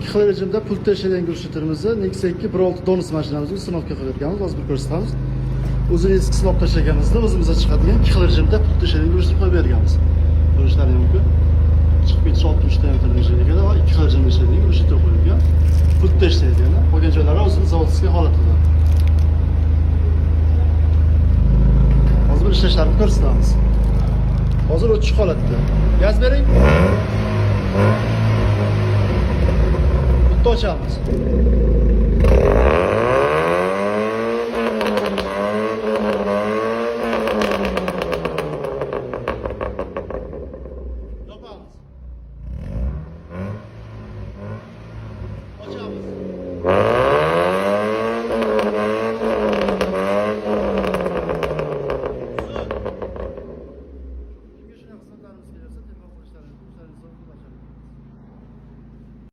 ikki xil rejimda pultda ishlaydigan guruchlarimizni Nexia 2 1.6 donus mashinamizni sinovga qilib hozir bir ko'rsatamiz. O'zini eski sinov tashlaganimizda o'zimizga chiqadigan ikki xil rejimda pultda ishlaydigan guruchni qo'yib berganmiz. Ko'rishlaringiz mumkin. Chiqib ketish 60 diametrli joyga va ikki xil rejimda ishlaydigan guruchlar qo'yilgan. Pultda ishlaydigan, qolgan joylari o'zini zavodskiy holatida. Hozir bir ishlashlarini ko'rsatamiz. Hozir o'tish holatda. Gaz bering. Bitta ochamiz. Yopamiz. Ochamiz.